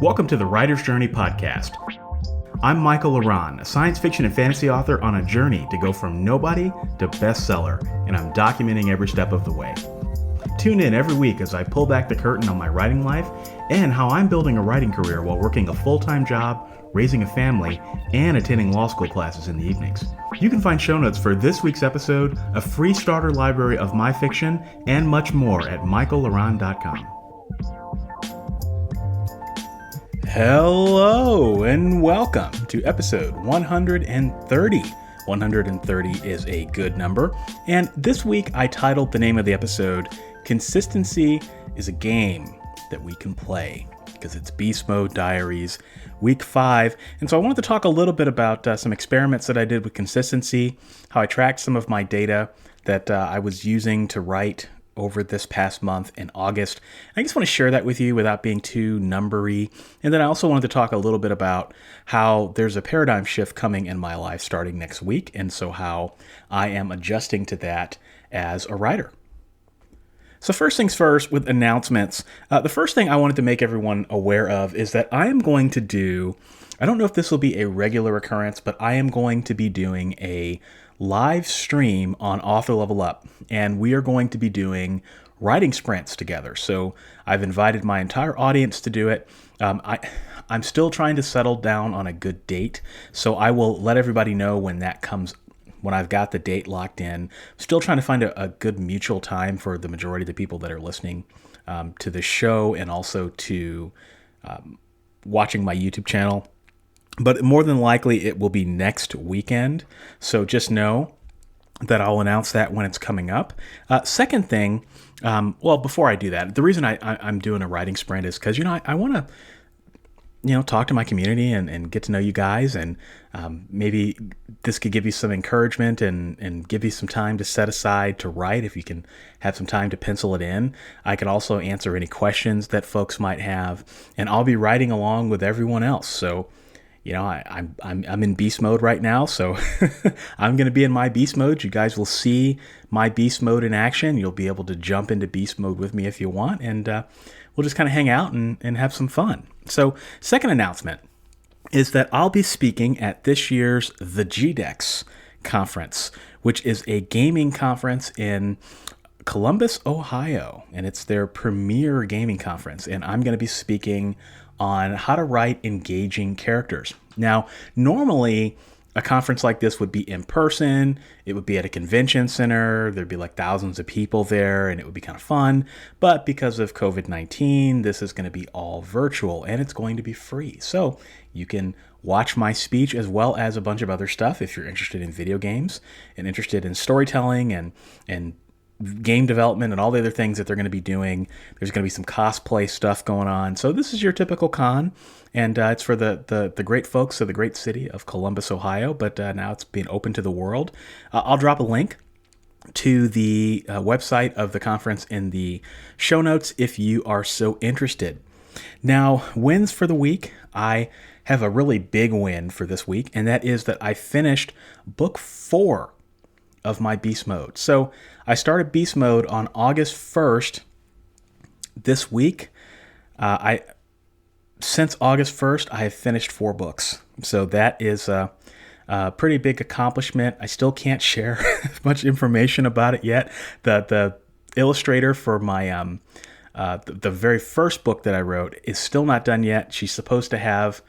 Welcome to the Writer's Journey podcast. I'm Michael Laran, a science fiction and fantasy author on a journey to go from nobody to bestseller, and I'm documenting every step of the way. Tune in every week as I pull back the curtain on my writing life and how I'm building a writing career while working a full-time job, raising a family, and attending law school classes in the evenings. You can find show notes for this week's episode, a free starter library of my fiction, and much more at michaellaran.com. Hello and welcome to episode 130. 130 is a good number, and this week I titled the name of the episode, Consistency is a Game That We Can Play, because it's Beast Mode Diaries, week 5, and so I wanted to talk a little bit about some experiments that I did with consistency, how I tracked some of my data that I was using to write over this past month in August. I just want to share that with you without being too numbery. And then I also wanted to talk a little bit about how there's a paradigm shift coming in my life starting next week, and so how I am adjusting to that as a writer. So first things first with announcements. The first thing I wanted to make everyone aware of is that I am going to do, I don't know if this will be a regular occurrence, but I am going to be doing a live stream on Author Level Up, and we are going to be doing writing sprints together. So I've invited my entire audience to do it. I'm still trying to settle down on a good date, so I will let everybody know when that comes, when I've got the date locked in. Still trying to find a good mutual time for the majority of the people that are listening to the show and also to watching my YouTube channel. But more than likely, it will be next weekend. So just know that I'll announce that when it's coming up. Second thing, well, before I do that, the reason I'm doing a writing sprint is because, I want to, talk to my community and get to know you guys. And maybe this could give you some encouragement and give you some time to set aside to write if you can have some time to pencil it in. I can also answer any questions that folks might have. And I'll be writing along with everyone else. So I'm in beast mode right now, so I'm going to be in my beast mode. You guys will see my beast mode in action. You'll be able to jump into beast mode with me if you want, and we'll just kind of hang out and have some fun. So, second announcement is that I'll be speaking at this year's the GDEX conference, which is a gaming conference in Columbus, Ohio, and it's their premier gaming conference, and I'm going to be speaking on how to write engaging characters. Now, normally a conference like this would be in person, it would be at a convention center, there'd be like thousands of people there, and it would be kind of fun. But because of COVID-19, this is going to be all virtual, and it's going to be free. So you can watch my speech as well as a bunch of other stuff if you're interested in video games and interested in storytelling and game development and all the other things that they're going to be doing. There's going to be some cosplay stuff going on. So this is your typical con, and it's for the great folks of the great city of Columbus, Ohio, but now it's being open to the world. I'll drop a link to the website of the conference in the show notes if you are so interested. Now, wins for the week. I have a really big win for this week, and that is that I finished book 4 of my beast mode. So I started beast mode on August 1st this week. Since August 1st, I have finished 4 books. So that is a pretty big accomplishment. I still can't share much information about it yet. The illustrator for my the very first book that I wrote is still not done yet. She's supposed to have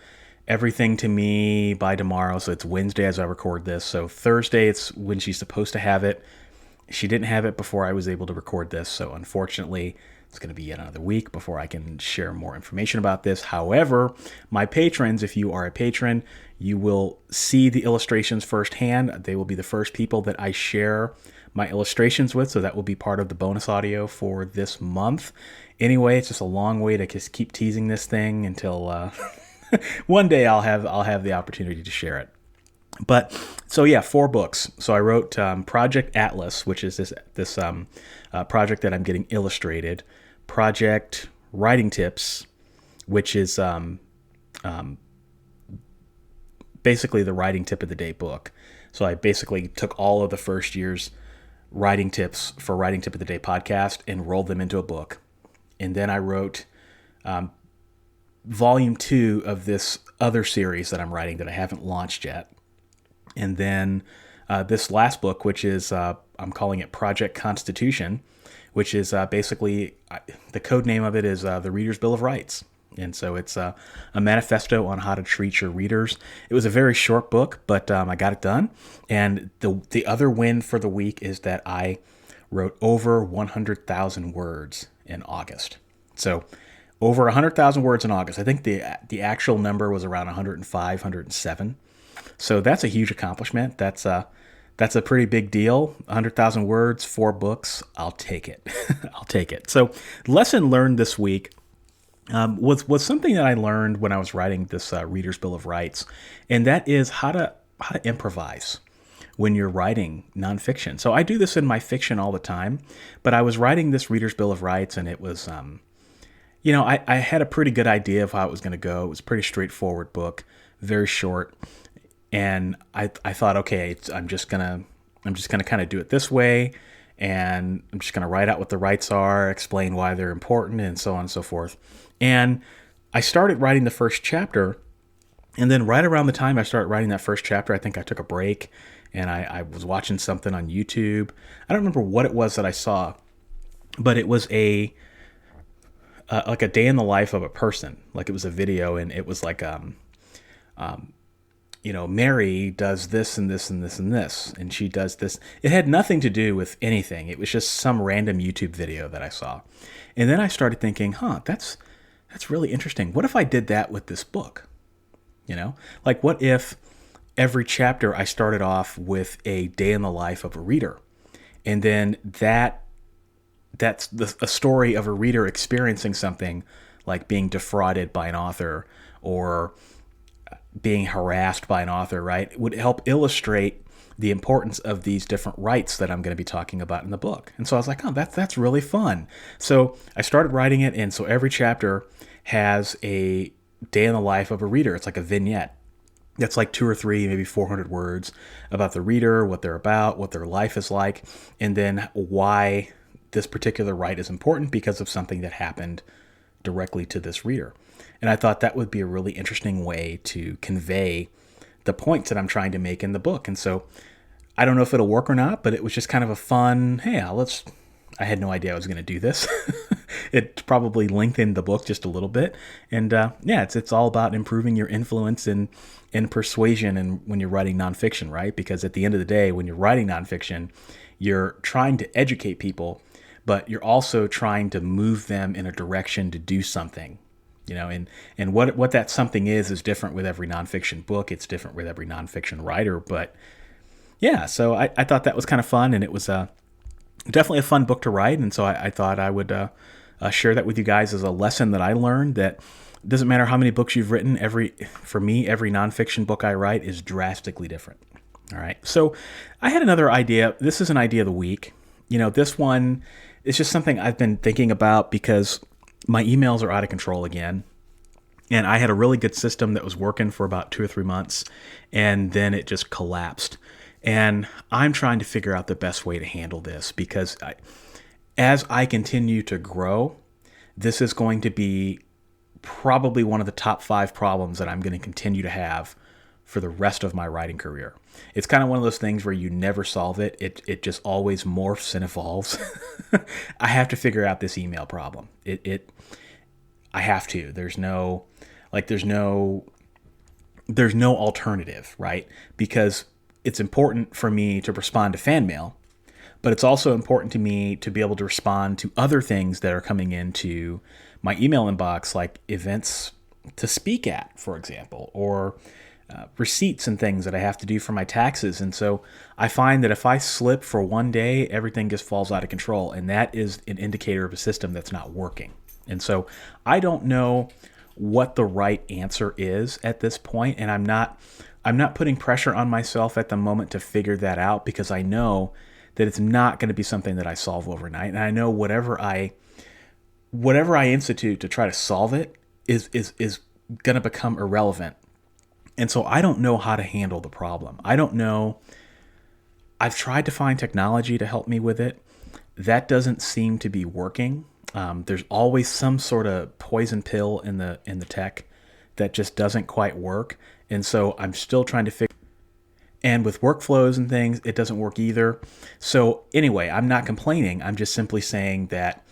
everything to me by tomorrow, so it's Wednesday as I record this. So Thursday, it's when she's supposed to have it. She didn't have it before I was able to record this, so unfortunately, it's going to be yet another week before I can share more information about this. However, my patrons, if you are a patron, you will see the illustrations firsthand. They will be the first people that I share my illustrations with, so that will be part of the bonus audio for this month. Anyway, it's just a long way to just keep teasing this thing until one day I'll have the opportunity to share it. But so yeah, 4 books. So I wrote Project Atlas, which is this project that I'm getting illustrated. Project Writing Tips, which is basically the writing tip of the day book. So I basically took all of the first year's writing tips for Writing Tip of the Day podcast and rolled them into a book. And then I wrote volume 2 of this other series that I'm writing that I haven't launched yet. And then this last book, which is, I'm calling it Project Constitution, which is basically, the code name of it is the Reader's Bill of Rights. And so it's a manifesto on how to treat your readers. It was a very short book, but I got it done. And the other win for the week is that I wrote over 100,000 words in August. So over 100,000 words in August. I think the actual number was around 105, 107. So that's a huge accomplishment. That's a pretty big deal. 100,000 words, 4 books. I'll take it. I'll take it. So lesson learned this week was something that I learned when I was writing this Reader's Bill of Rights, and that is how to improvise when you're writing nonfiction. So I do this in my fiction all the time, but I was writing this Reader's Bill of Rights, and it was, I had a pretty good idea of how it was going to go. It was a pretty straightforward book, very short, and I thought, okay, I'm just gonna kind of do it this way, and I'm just gonna write out what the rights are, explain why they're important, and so on and so forth. And I started writing the first chapter, and then right around the time I started writing that first chapter, I think I took a break, and I was watching something on YouTube. I don't remember what it was that I saw, but it was like a day in the life of a person. Like it was a video, and it was like, Mary does this and this and this and this, and she does this. It had nothing to do with anything. It was just some random YouTube video that I saw. And then I started thinking, that's really interesting. What if I did that with this book? Like what if every chapter I started off with a day in the life of a reader, and then that's a story of a reader experiencing something like being defrauded by an author or being harassed by an author, right? It would help illustrate the importance of these different rights that I'm going to be talking about in the book. And so I was like, that's really fun. So I started writing it, and so every chapter has a day in the life of a reader. It's like a vignette. That's like 2 or 3, maybe 400 words about the reader, what they're about, what their life is like, and then why this particular right is important because of something that happened directly to this reader. And I thought that would be a really interesting way to convey the points that I'm trying to make in the book. And so I don't know if it'll work or not, but it was just kind of a fun, hey, I had no idea I was going to do this. It probably lengthened the book just a little bit. And it's all about improving your influence and persuasion and when you're writing nonfiction, right? Because at the end of the day, when you're writing nonfiction, you're trying to educate people, but you're also trying to move them in a direction to do something. And what that something is different with every nonfiction book. It's different with every nonfiction writer. But yeah, so I thought that was kind of fun, and it was definitely a fun book to write. And so I thought I would share that with you guys as a lesson that I learned, that it doesn't matter how many books you've written. For me, every nonfiction book I write is drastically different. All right. So I had another idea. This is an idea of the week. This one is just something I've been thinking about because my emails are out of control again. And I had a really good system that was working for about 2 or 3 months, and then it just collapsed. And I'm trying to figure out the best way to handle this because as I continue to grow, this is going to be probably one of the top 5 problems that I'm going to continue to have for the rest of my writing career. It's kind of one of those things where you never solve it. It just always morphs and evolves. I have to figure out this email problem. I have to. There's no alternative, right? Because it's important for me to respond to fan mail, but it's also important to me to be able to respond to other things that are coming into my email inbox, like events to speak at, for example, or receipts and things that I have to do for my taxes. And so I find that if I slip for one day, everything just falls out of control. And that is an indicator of a system that's not working. And so I don't know what the right answer is at this point. And I'm not putting pressure on myself at the moment to figure that out, because I know that it's not going to be something that I solve overnight. And I know whatever I institute to try to solve it is going to become irrelevant. And so I don't know how to handle the problem. I don't know. I've tried to find technology to help me with it. That doesn't seem to be working. There's always some sort of poison pill in the tech that just doesn't quite work. And so I'm still trying to figure. And with workflows and things, it doesn't work either. So anyway, I'm not complaining. I'm just simply saying that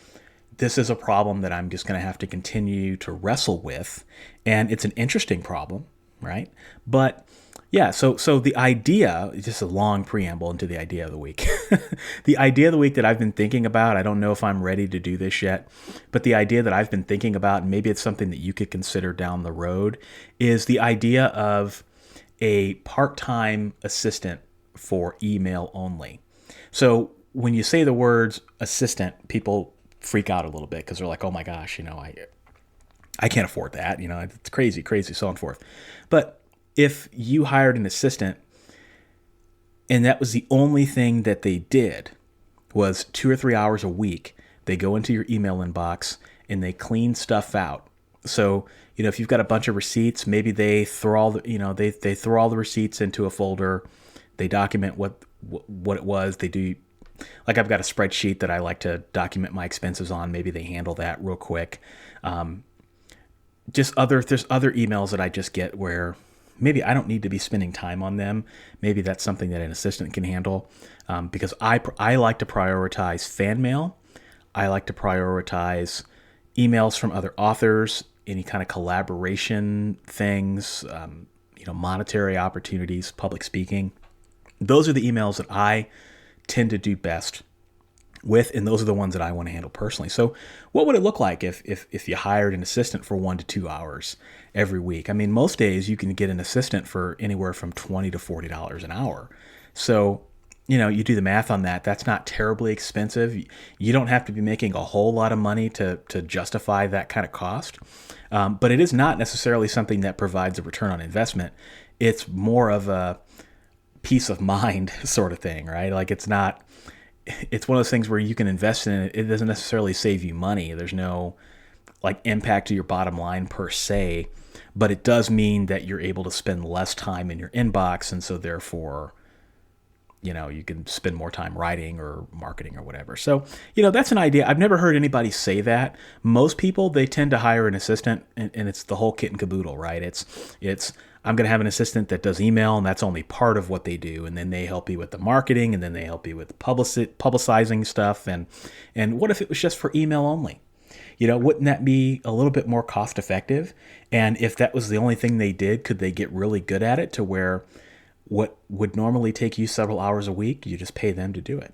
this is a problem that I'm just going to have to continue to wrestle with. And it's an interesting problem, right? But yeah, so the idea, just a long preamble into the idea of the week. The idea of the week that I've been thinking about, I don't know if I'm ready to do this yet, but the idea that I've been thinking about, and maybe it's something that you could consider down the road, is the idea of a part-time assistant for email only. So when you say the words assistant, people freak out a little bit because they're like, oh my gosh, I can't afford that. It's crazy, so on and forth. But if you hired an assistant and that was the only thing that they did was 2 or 3 hours a week, they go into your email inbox and they clean stuff out. So, if you've got a bunch of receipts, maybe they throw all the, they throw all the receipts into a folder. They document what it was. They do, like I've got a spreadsheet that I like to document my expenses on. Maybe they handle that real quick. There's other emails that I just get where maybe I don't need to be spending time on them. Maybe that's something that an assistant can handle, because I like to prioritize fan mail. I like to prioritize emails from other authors, any kind of collaboration things, monetary opportunities, public speaking. Those are the emails that I tend to do best with, and those are the ones that I want to handle personally. So what would it look like if you hired an assistant for 1 to 2 hours every week? I mean, most days you can get an assistant for anywhere from $20 to $40 an hour. So you do the math on that. That's not terribly expensive. You don't have to be making a whole lot of money to justify that kind of cost. But it is not necessarily something that provides a return on investment. It's more of a peace of mind sort of thing, right? Like it's one of those things where you can invest in it. It doesn't necessarily save you money. There's no like impact to your bottom line per se, but it does mean that you're able to spend less time in your inbox. And so therefore, you can spend more time writing or marketing or whatever. So, that's an idea. I've never heard anybody say that. Most people, they tend to hire an assistant and it's the whole kit and caboodle, right? It's I'm going to have an assistant that does email and that's only part of what they do. And then they help you with the marketing and then they help you with publicizing stuff. And what if it was just for email only? Wouldn't that be a little bit more cost effective? And if that was the only thing they did, could they get really good at it to where what would normally take you several hours a week, you just pay them to do it?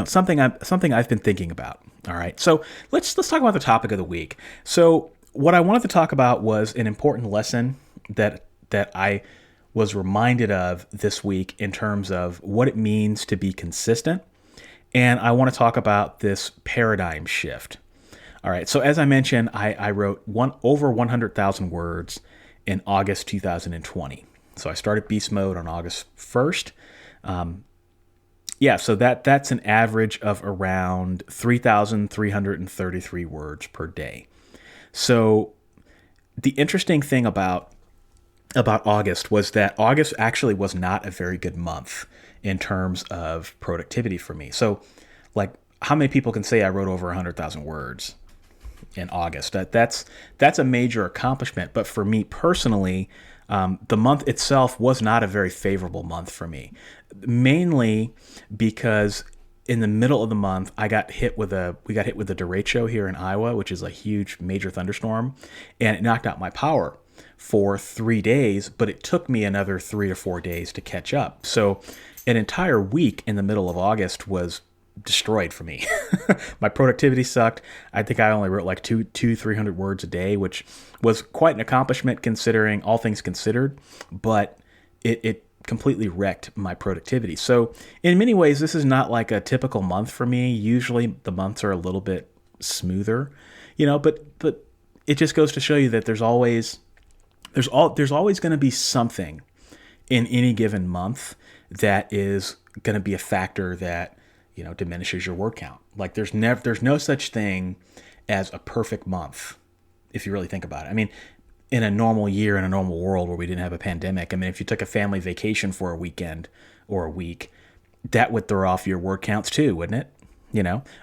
Something I've been thinking about. All right. So let's talk about the topic of the week. So what I wanted to talk about was an important lesson that I was reminded of this week in terms of what it means to be consistent. And I want to talk about this paradigm shift. All right. So as I mentioned, I wrote over 100,000 words in August 2020. So I started beast mode on August 1st. So that's an average of around 3,333 words per day. So the interesting thing about August was that August actually was not a very good month in terms of productivity for me. So like how many people can say I wrote over 100,000 words in August? That's a major accomplishment. But for me personally, the month itself was not a very favorable month for me, mainly because in the middle of the month, we got hit with a derecho here in Iowa, which is a huge major thunderstorm, and it knocked out my power for 3 days, but it took me another 3 or 4 days to catch up. So an entire week in the middle of August was destroyed for me. My productivity sucked. I think I only wrote like 300 words a day, which was quite an accomplishment considering all things considered, but it completely wrecked my productivity. So in many ways, this is not like a typical month for me. Usually the months are a little bit smoother, but it just goes to show you that there's always going to be something in any given month that is going to be a factor that diminishes your word count. Like there's no such thing as a perfect month, if you really think about it. I mean, in a normal year, in a normal world where we didn't have a pandemic, I mean, if you took a family vacation for a weekend or a week, that would throw off your word counts too, wouldn't it?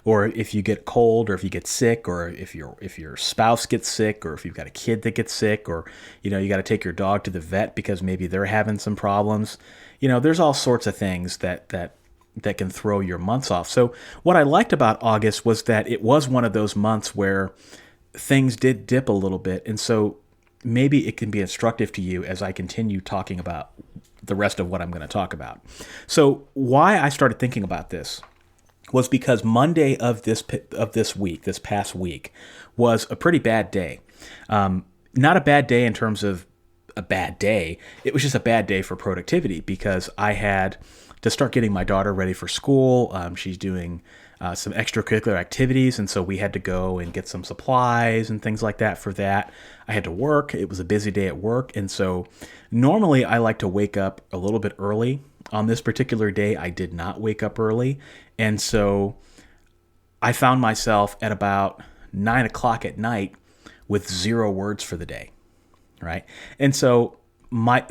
or if you get cold, or if you get sick, or if your spouse gets sick, or if you've got a kid that gets sick, or you got to take your dog to the vet because maybe they're having some problems. There's all sorts of things that can throw your months off. So what I liked about August was that it was one of those months where things did dip a little bit, and so maybe it can be instructive to you as I continue talking about the rest of what I'm going to talk about. So why I started thinking about this was because Monday of this past week, was a pretty bad day. Not a bad day in terms of a bad day. It was just a bad day for productivity because I had to start getting my daughter ready for school. She's doing some extracurricular activities, and so we had to go and get some supplies and things like that for that. I had to work. It was a busy day at work, and so normally I like to wake up a little bit early. On this particular day, I did not wake up early, and so I found myself at about 9 o'clock at night with 0 words for the day, right? And so my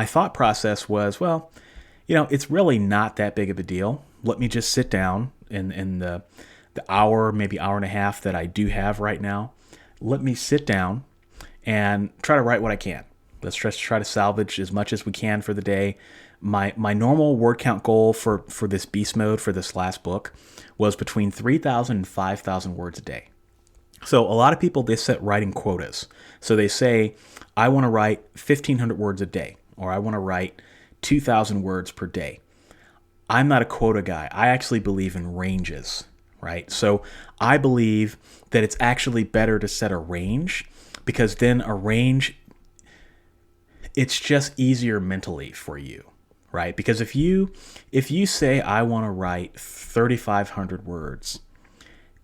thought process was, well, it's really not that big of a deal. Let me just sit down in the hour, maybe hour and a half that I do have right now. Let me sit down and try to write what I can. Let's just try to salvage as much as we can for the day. My normal word count goal for this beast mode, for this last book, was between 3,000 and 5,000 words a day. So a lot of people, they set writing quotas. So they say, I want to write 1,500 words a day, or I want to write 2,000 words per day. I'm not a quota guy. I actually believe in ranges, right? So I believe that it's actually better to set a range, because then a range, it's just easier mentally for you, right? Because if you say, I want to write 3,500 words,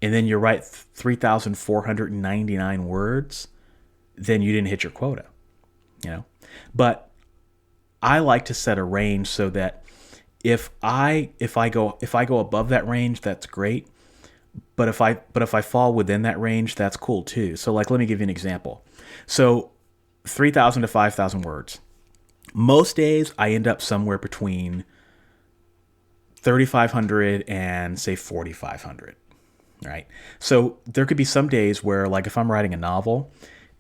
and then you write 3,499 words, then you didn't hit your quota, But I like to set a range so that if I go above that range, that's great. But if I fall within that range, that's cool too. So let me give you an example. So 3,000 to 5,000 words. Most days I end up somewhere between 3,500 and say 4,500. Right? So there could be some days where, if I'm writing a novel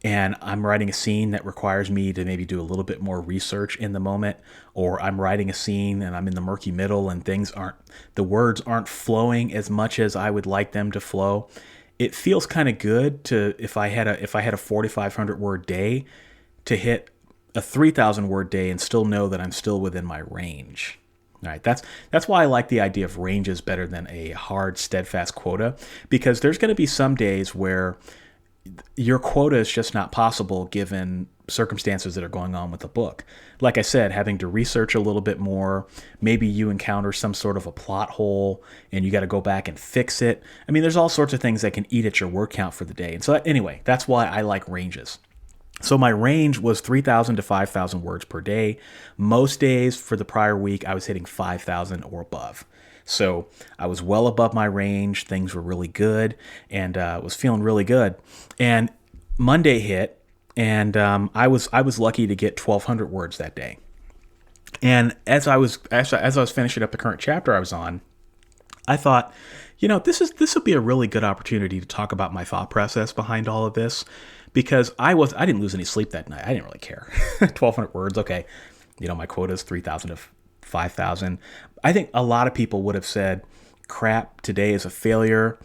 and I'm writing a scene that requires me to maybe do a little bit more research in the moment, or I'm writing a scene and I'm in the murky middle and the words aren't flowing as much as I would like them to flow. It feels kind of good to, if I had a 4,500 word day, to hit a 3,000 word day and still know that I'm still within my range. All right, that's why I like the idea of ranges better than a hard, steadfast quota, because there's going to be some days where your quota is just not possible given circumstances that are going on with the book. Like I said, having to research a little bit more, maybe you encounter some sort of a plot hole and you got to go back and fix it. I mean, there's all sorts of things that can eat at your word count for the day. And so anyway, that's why I like ranges. So my range was 3,000 to 5,000 words per day. Most days for the prior week, I was hitting 5,000 or above. So I was well above my range. Things were really good, and was feeling really good. And Monday hit, and I was lucky to get 1,200 words that day. And as I was finishing up the current chapter I was on, I thought, this would be a really good opportunity to talk about my thought process behind all of this. Because I didn't lose any sleep that night. I didn't really care. 1,200 words, okay. My quota is 3,000 to 5,000. I think a lot of people would have said, crap, today is a failure.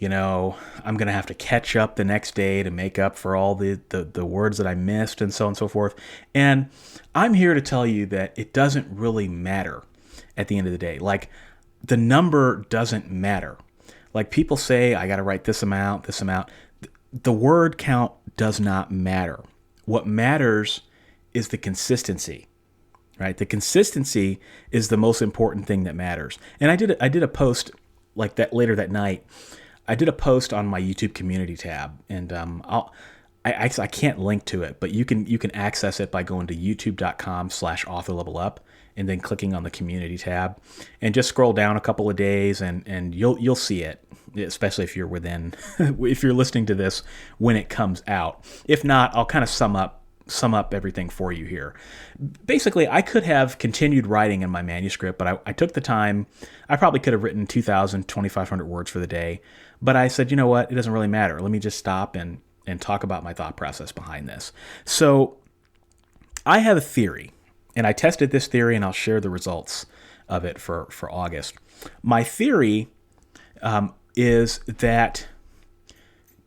I'm going to have to catch up the next day to make up for all the words that I missed and so on and so forth. And I'm here to tell you that it doesn't really matter at the end of the day. The number doesn't matter. People say, I got to write this amount. The word count does not matter. What matters is the consistency, right? The consistency is the most important thing that matters. And I did a post like that later that night. I did a post on my YouTube community tab, and I can't link to it, but you can access it by going to youtube.com/authorlevelup and then clicking on the community tab, and just scroll down a couple of days, and you'll see it. Especially if you're listening to this when it comes out. If not, I'll kind of sum up sum up everything for you here. Basically, I could have continued writing in my manuscript, but I took the time. I probably could have written 2,000, 2,500 words for the day, but I said, you know what? It doesn't really matter. Let me just stop and talk about my thought process behind this. So I have a theory, and I tested this theory, and I'll share the results of it for August. My theory is that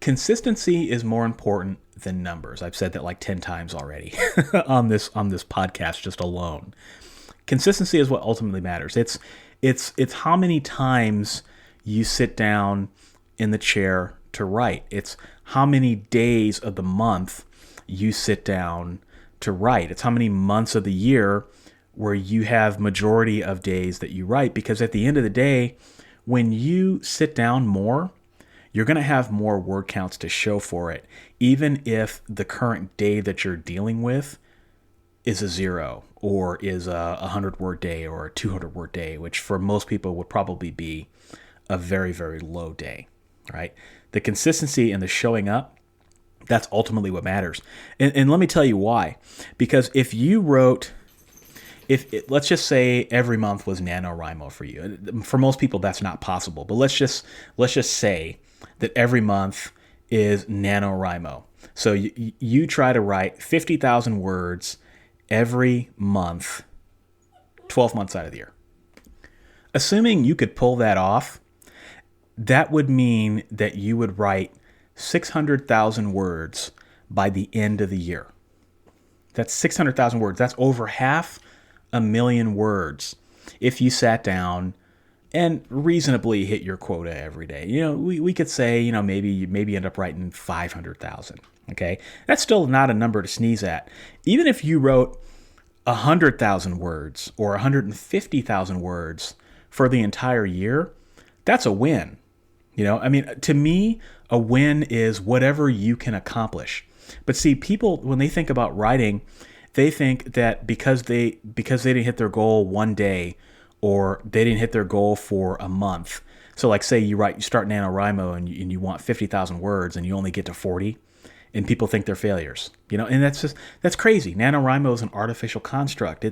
consistency is more important than numbers. I've said that like 10 times already on this podcast just alone. Consistency is what ultimately matters. It's how many times you sit down in the chair to write. It's how many days of the month you sit down to write. It's how many months of the year where you have majority of days that you write, because at the end of the day, when you sit down more, you're going to have more word counts to show for it, even if the current day that you're dealing with is a 0 or is a 100-word day or a 200-word day, which for most people would probably be a very, very low day, right? The consistency and the showing up, that's ultimately what matters. And let me tell you why. Because if you wrote... let's just say every month was NaNoWriMo for you. For most people, that's not possible. But let's just say that every month is NaNoWriMo. So you try to write 50,000 words every month, 12 months out of the year. Assuming you could pull that off, that would mean that you would write 600,000 words by the end of the year. That's 600,000 words. That's over 500,000 words if you sat down and reasonably hit your quota every day. We could say, maybe end up writing 500,000. Okay, that's still not a number to sneeze at. Even if you wrote 100,000 words or 150,000 words for the entire year, that's a win. To me, a win is whatever you can accomplish. But see, people, when they think about writing, they think that because they didn't hit their goal one day, or they didn't hit their goal for a month. So like say you start NaNoWriMo and you want 50,000 words and you only get to 40, and people think they're failures. And that's crazy. NaNoWriMo is an artificial construct.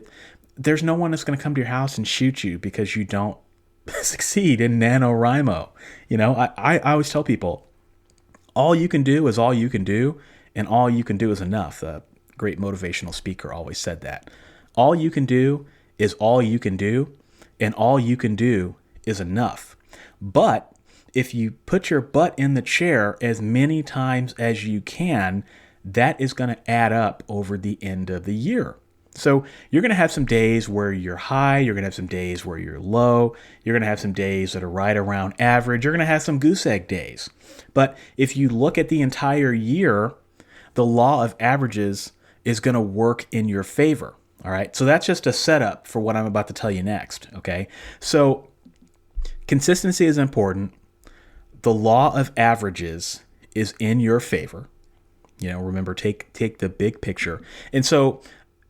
There's no one that's going to come to your house and shoot you because you don't succeed in NaNoWriMo. I always tell people, all you can do is all you can do, and all you can do is enough. The great motivational speaker always said that. All you can do is all you can do, and all you can do is enough. But if you put your butt in the chair as many times as you can, that is going to add up over the end of the year. So you're going to have some days where you're high. You're going to have some days where you're low. You're going to have some days that are right around average. You're going to have some goose egg days. But if you look at the entire year, the law of averages is going to work in your favor. All right. So that's just a setup for what I'm about to tell you next. Okay. So consistency is important. The law of averages is in your favor. Remember, take the big picture. And so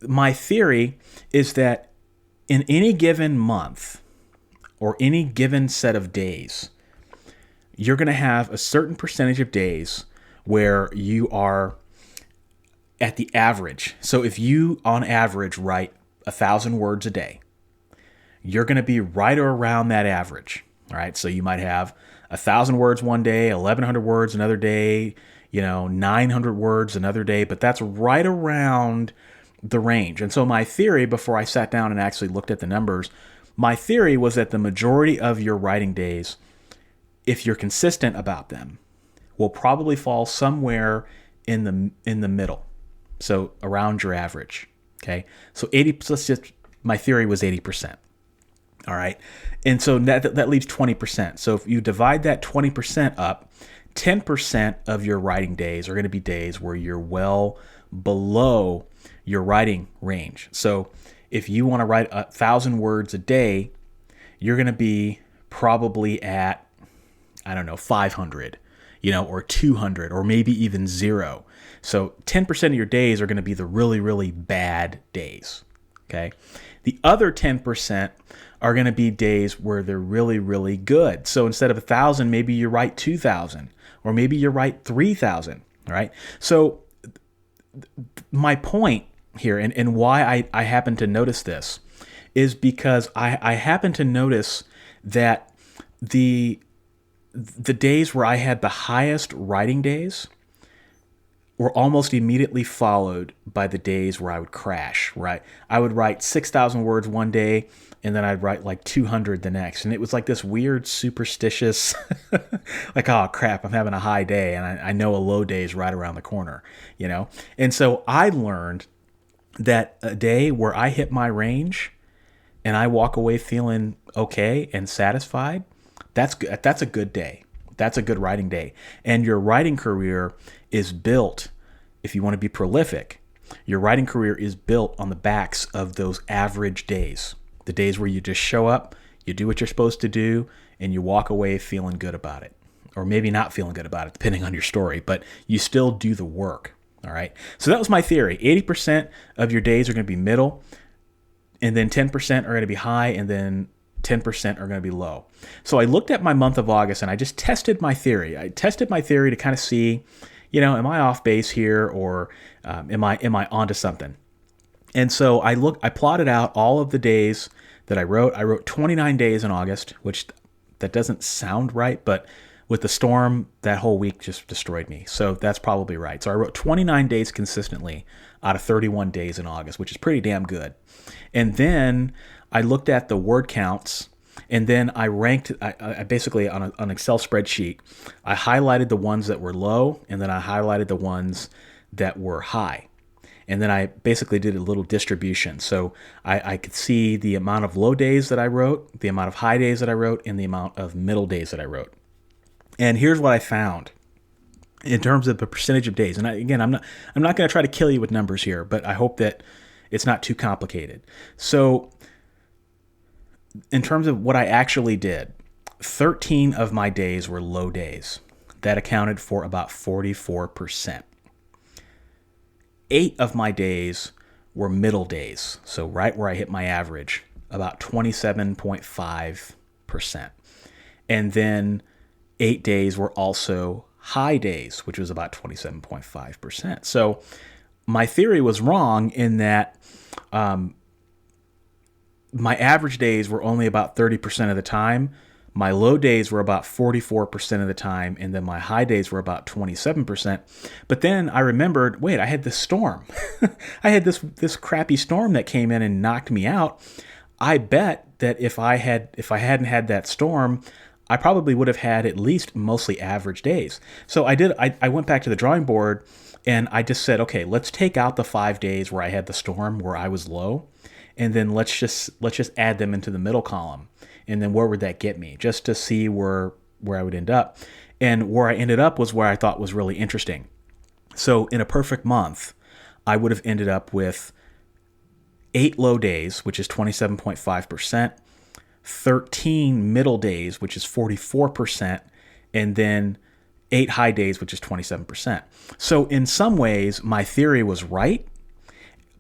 my theory is that in any given month or any given set of days, you're going to have a certain percentage of days where you are at the average. So if you, on average, write 1,000 words a day, you're going to be right around that average. All right. So you might have 1,000 words one day, 1,100 words another day, 900 words another day, but that's right around the range. And so my theory, before I sat down and actually looked at the numbers, my theory was that the majority of your writing days, if you're consistent about them, will probably fall somewhere in the middle. So around your average. Okay. So my theory was 80%. All right. And so that leaves 20%. So if you divide that 20% up, 10% of your writing days are going to be days where you're well below your writing range. So if you want to write 1,000 words a day, you're going to be probably at, 500, or 200, or maybe even 0. So 10% of your days are going to be the really, really bad days. Okay. The other 10% are going to be days where they're really, really good. So instead of 1,000, maybe you write 2,000, or maybe you write 3,000. All right. So my point here and why I happen to notice this is because I happen to notice that the days where I had the highest writing days were almost immediately followed by the days where I would crash, right? I would write 6,000 words one day, and then I'd write like 200 the next. And it was like this weird superstitious, like, oh crap, I'm having a high day, and I know a low day is right around the corner, you know? And so I learned that a day where I hit my range and I walk away feeling okay and satisfied, that's good. That's a good day. That's a good writing day. And your writing career is built, if you want to be prolific, your writing career is built on the backs of those average days. The days where you just show up, you do what you're supposed to do, and you walk away feeling good about it. Or maybe not feeling good about it, depending on your story, but you still do the work. All right. So that was my theory. 80% of your days are going to be middle, and then 10% are going to be high, and then 10% are going to be low. So I looked at my month of August and I just tested my theory. I tested my theory to kind of see, you know, am I off base here, or am I onto something? And so I plotted out all of the days that I wrote. I wrote 29 days in August, which that doesn't sound right, but with the storm, that whole week just destroyed me. So that's probably right. So I wrote 29 days consistently out of 31 days in August, which is pretty damn good. And then I looked at the word counts, and then I ranked, I basically on an Excel spreadsheet, I highlighted the ones that were low, and then I highlighted the ones that were high. And then I basically did a little distribution. So I could see the amount of low days that I wrote, the amount of high days that I wrote, and the amount of middle days that I wrote. And here's what I found in terms of the percentage of days. And again, I'm not going to try to kill you with numbers here, but I hope that it's not too complicated. So in terms of what I actually did, 13 of my days were low days. That accounted for about 44%. 8 of my days were middle days, so right where I hit my average, about 27.5%. And then 8 days were also high days, which was about 27.5%. So my theory was wrong in that my average days were only about 30% of the time. My low days were about 44% of the time, and then my high days were about 27%. But then I remembered, wait, I had this storm. I had this crappy storm that came in and knocked me out. I bet that if I hadn't had that storm, I probably would have had at least mostly average days. So I went back to the drawing board and I just said, okay, let's take out the 5 days where I had the storm, where I was low, and then let's just add them into the middle column. And then where would that get me? Just to see where I would end up. And where I ended up was where I thought was really interesting. So in a perfect month, I would have ended up with 8 low days, which is 27.5%, 13 middle days, which is 44%, and then 8 high days, which is 27%. So in some ways, my theory was right,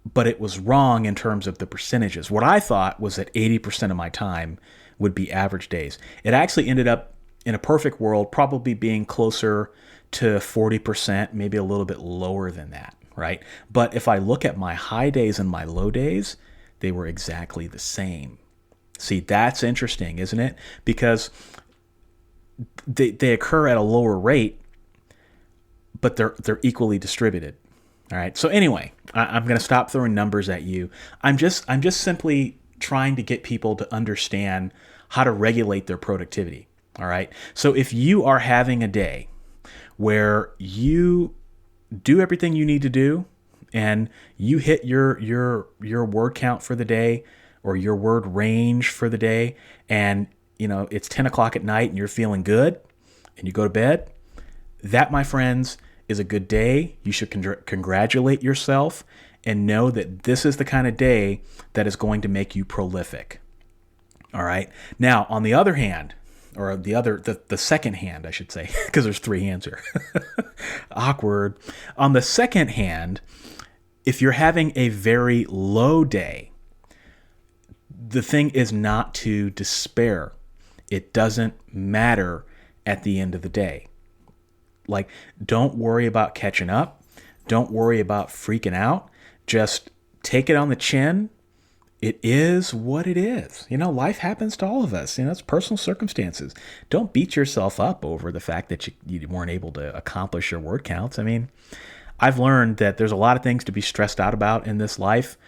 but it was wrong in terms of the percentages. What I thought was that 80% of my time would be average days. It actually ended up, in a perfect world, probably being closer to 40%, maybe a little bit lower than that, right? But if I look at my high days and my low days, they were exactly the same. See, that's interesting, isn't it? Because they occur at a lower rate, but they're equally distributed. All right. So anyway, I'm going to stop throwing numbers at you. I'm just simply trying to get people to understand how to regulate their productivity. All right. So if you are having a day where you do everything you need to do and you hit your word count for the day or your word range for the day, and it's 10 o'clock at night and you're feeling good and you go to bed, that, my friends, is a good day. You should congratulate yourself and know that this is the kind of day that is going to make you prolific. All right. Now, on the other hand, or the second hand, I should say, because there's 3 hands here. Awkward. On the second hand, if you're having a very low day, the thing is not to despair. It doesn't matter at the end of the day. Like, don't worry about catching up. Don't worry about freaking out. Just take it on the chin. It is what it is. Life happens to all of us. It's personal circumstances. Don't beat yourself up over the fact that you weren't able to accomplish your word counts. I've learned that there's a lot of things to be stressed out about in this life.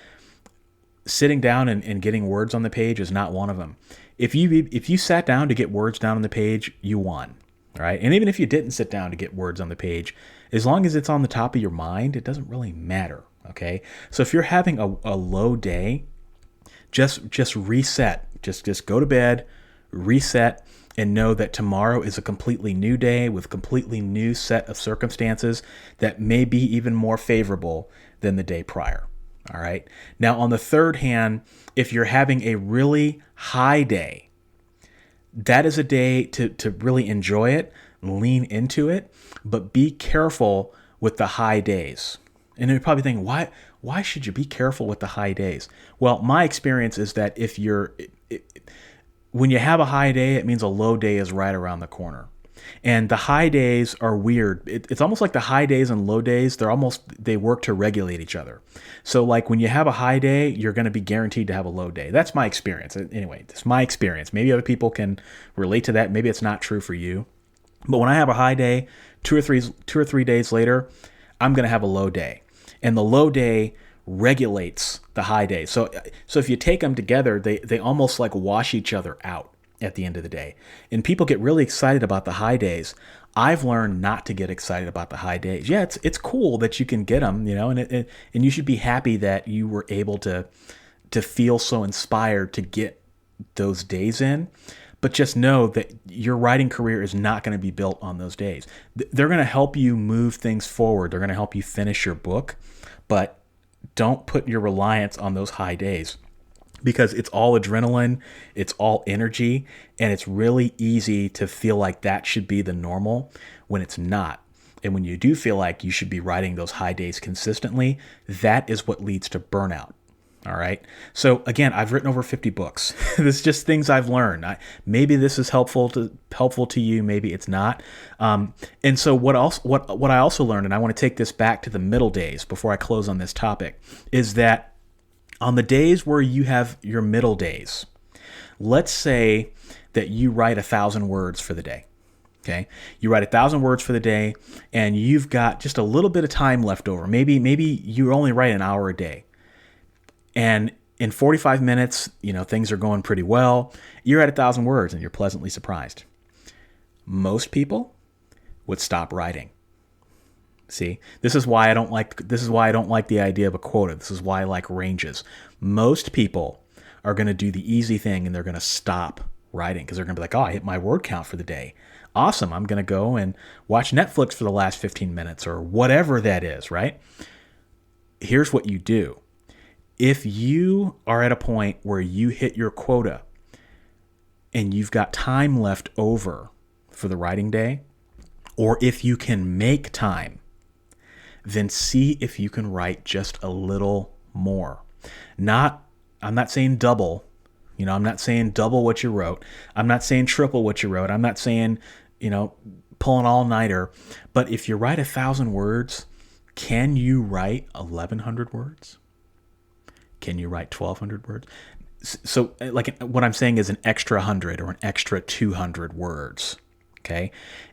Sitting down and getting words on the page is not one of them. If you sat down to get words down on the page, you won. All right. And even if you didn't sit down to get words on the page, as long as it's on the top of your mind, it doesn't really matter. Okay. So if you're having a low day, just reset. Just go to bed, reset, and know that tomorrow is a completely new day with a completely new set of circumstances that may be even more favorable than the day prior. All right. Now, on the third hand, if you're having a really high day, that is a day to really enjoy it, lean into it, but be careful with the high days. And you're probably thinking, why should you be careful with the high days? Well, my experience is that when you have a high day, it means a low day is right around the corner. And the high days are weird. It's almost like the high days and low days, they work to regulate each other. So like when you have a high day, you're going to be guaranteed to have a low day. That's my experience. Anyway, that's my experience. Maybe other people can relate to that. Maybe it's not true for you. But when I have a high day, two or three days later, I'm going to have a low day. And the low day regulates the high day. So if you take them together, they almost like wash each other out at the end of the day. And people get really excited about the high days. I've learned not to get excited about the high days. Yeah, it's cool that you can get them, and you should be happy that you were able to feel so inspired to get those days in. But just know that your writing career is not going to be built on those days. They're going to help you move things forward. They're going to help you finish your book, but don't put your reliance on those high days, because it's all adrenaline, it's all energy, and it's really easy to feel like that should be the normal when it's not. And when you do feel like you should be writing those high days consistently, that is what leads to burnout. All right. So again, I've written over 50 books. This is just things I've learned. Maybe this is helpful to you. Maybe it's not. And so what I also learned, and I want to take this back to the middle days before I close on this topic, is that on the days where you have your middle days, let's say that you write 1,000 words for the day. Okay, you write 1,000 words for the day, and you've got just a little bit of time left over. Maybe you only write an hour a day. And in 45 minutes, things are going pretty well. You're at 1,000 words and you're pleasantly surprised. Most people would stop writing. See, this is why I don't like the idea of a quota. This is why I like ranges. Most people are going to do the easy thing and they're going to stop writing because they're going to be like, oh, I hit my word count for the day. Awesome. I'm going to go and watch Netflix for the last 15 minutes or whatever that is, right? Here's what you do. If you are at a point where you hit your quota and you've got time left over for the writing day, or if you can make time, then see if you can write just a little more. I'm not saying double. I'm not saying double what you wrote. I'm not saying triple what you wrote. I'm not saying, pull an all-nighter. But if you write 1,000 words, can you write 1,100 words? Can you write 1,200 words? So like what I'm saying is an extra 100 or an extra 200 words. Okay.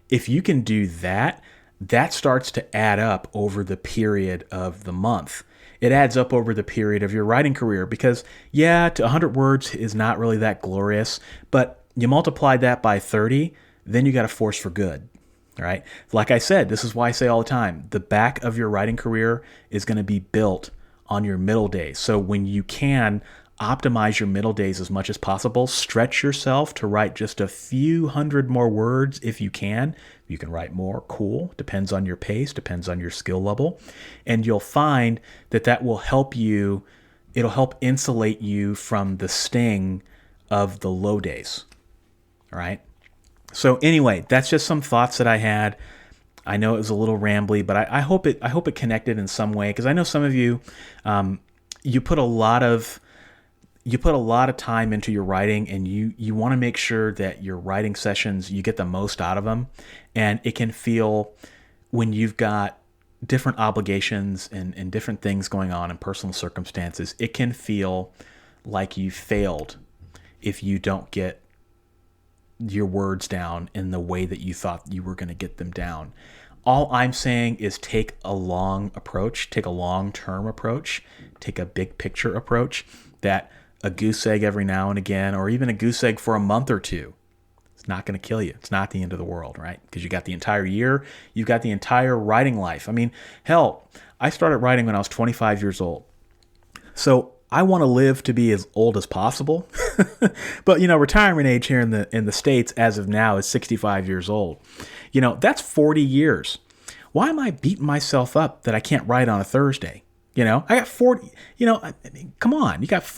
If you can do that, that starts to add up over the period of the month. It adds up over the period of your writing career because, yeah, 100 words is not really that glorious, but you multiply that by 30, then you got a force for good. All right. Like I said, this is why I say all the time, the back of your writing career is going to be built on your middle days. So when you can optimize your middle days as much as possible, stretch yourself to write just a few hundred more words if you can. You can write more, cool. Depends on your pace, depends on your skill level. And you'll find that will help you, it'll help insulate you from the sting of the low days. All right. So anyway, that's just some thoughts that I had. I know it was a little rambly, but I hope it connected in some way, because I know some of you, you put a lot of time into your writing, and you want to make sure that your writing sessions, you get the most out of them. And it can feel, when you've got different obligations and different things going on in personal circumstances, it can feel like you failed if you don't get your words down in the way that you thought you were going to get them down. All I'm saying is take a long approach, take a long-term approach, take a big picture approach, that a goose egg every now and again, or even a goose egg for a month or two, it's not going to kill you. It's not the end of the world, right? Because you got the entire year, you've got the entire writing life. I mean, hell, I started writing when I was 25 years old. So I want to live to be as old as possible. But, retirement age here in the States as of now is 65 years old. That's 40 years. Why am I beating myself up that I can't write on a Thursday? I got 40, come on, you got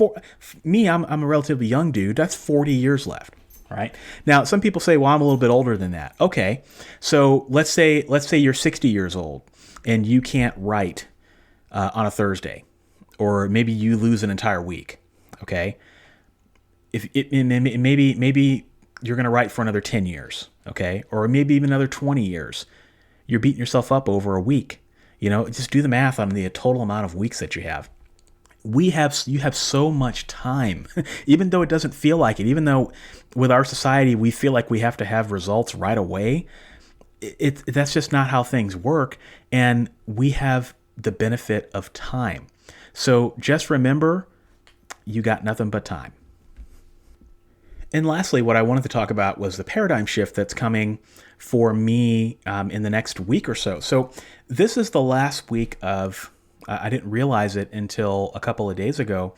me, I'm a relatively young dude. That's 40 years left, right? Now, some people say, well, I'm a little bit older than that. Okay. So let's say you're 60 years old and you can't write on a Thursday, or maybe you lose an entire week. Okay. Maybe you're going to write for another 10 years. Okay. Or maybe even another 20 years. You're beating yourself up over a week. Just do the math on the total amount of weeks that you have. You have so much time, even though it doesn't feel like it, even though with our society, we feel like we have to have results right away. That's just not how things work. And we have the benefit of time. So just remember, you got nothing but time. And lastly, what I wanted to talk about was the paradigm shift that's coming for me in the next week or so. So this is the last week of, I didn't realize it until a couple of days ago,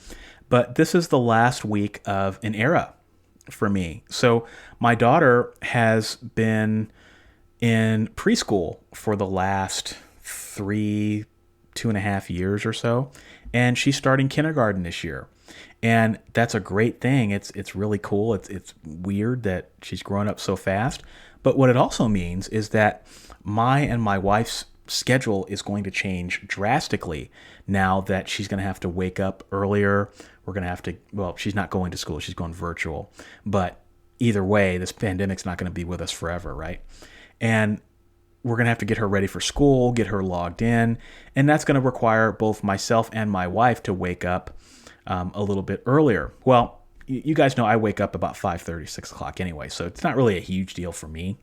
but this is the last week of an era for me. So my daughter has been in preschool for the last 2.5 years or so, and she's starting kindergarten this year. And that's a great thing. It's really cool. It's weird that she's grown up so fast. But what it also means is that my and my wife's schedule is going to change drastically now that she's going to have to wake up earlier. We're going to have to, well, she's not going to school. She's going virtual. But either way, this pandemic's not going to be with us forever, right? And we're going to have to get her ready for school, get her logged in. And that's going to require both myself and my wife to wake up a little bit earlier. Well, you guys know I wake up about 5:30, 6 o'clock anyway, so it's not really a huge deal for me.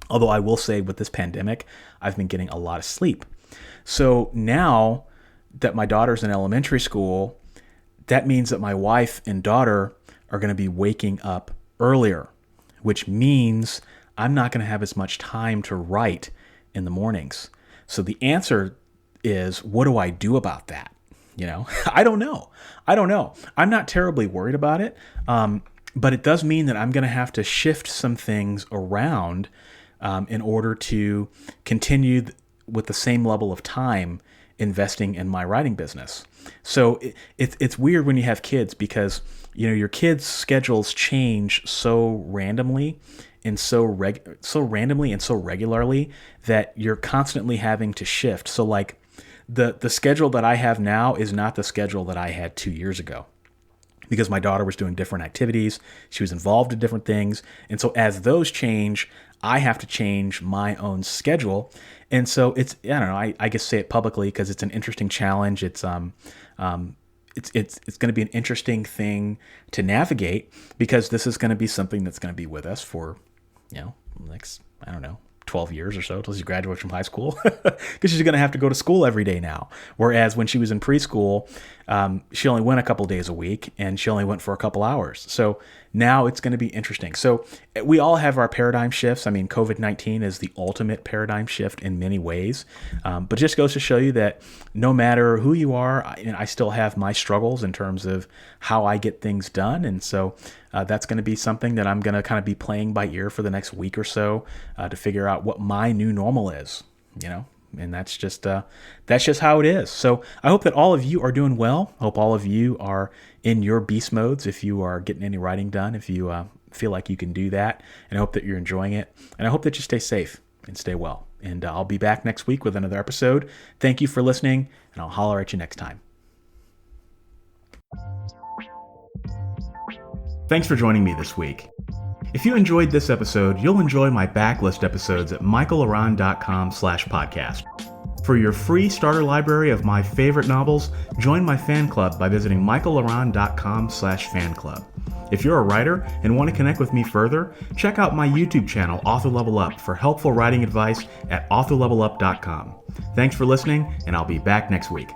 Although I will say with this pandemic, I've been getting a lot of sleep. So now that my daughter's in elementary school, that means that my wife and daughter are going to be waking up earlier, which means I'm not going to have as much time to write in the mornings. So the answer is, what do I do about that? I don't know. I'm not terribly worried about it. But it does mean that I'm going to have to shift some things around in order to continue with the same level of time investing in my writing business. So it's weird when you have kids because, your kids' schedules change so randomly and so regularly that you're constantly having to shift. So like, the schedule that I have now is not the schedule that I had 2 years ago because my daughter was doing different activities. She was involved in different things. And so as those change, I have to change my own schedule. And so it's, I don't know, I guess say it publicly because it's an interesting challenge. It's going to be an interesting thing to navigate because this is going to be something that's going to be with us for, next, 12 years or so until she graduates from high school because she's going to have to go to school every day now. Whereas when she was in preschool, she only went a couple days a week and she only went for a couple hours. So now it's going to be interesting. So we all have our paradigm shifts. I mean, COVID-19 is the ultimate paradigm shift in many ways. But it just goes to show you that no matter who you are, I still have my struggles in terms of how I get things done. And so that's going to be something that I'm going to kind of be playing by ear for the next week or so to figure out what my new normal is, and that's just how it is. So I hope that all of you are doing well. I hope all of you are in your beast modes if you are getting any writing done, if you feel like you can do that. And I hope that you're enjoying it. And I hope that you stay safe and stay well. And I'll be back next week with another episode. Thank you for listening, and I'll holler at you next time. Thanks for joining me this week. If you enjoyed this episode, you'll enjoy my backlist episodes at michaelaran.com/podcast. For your free starter library of my favorite novels, join my fan club by visiting michaellaron.com/fan club. If you're a writer and want to connect with me further, check out my YouTube channel, Author Level Up, for helpful writing advice at authorlevelup.com. Thanks for listening, and I'll be back next week.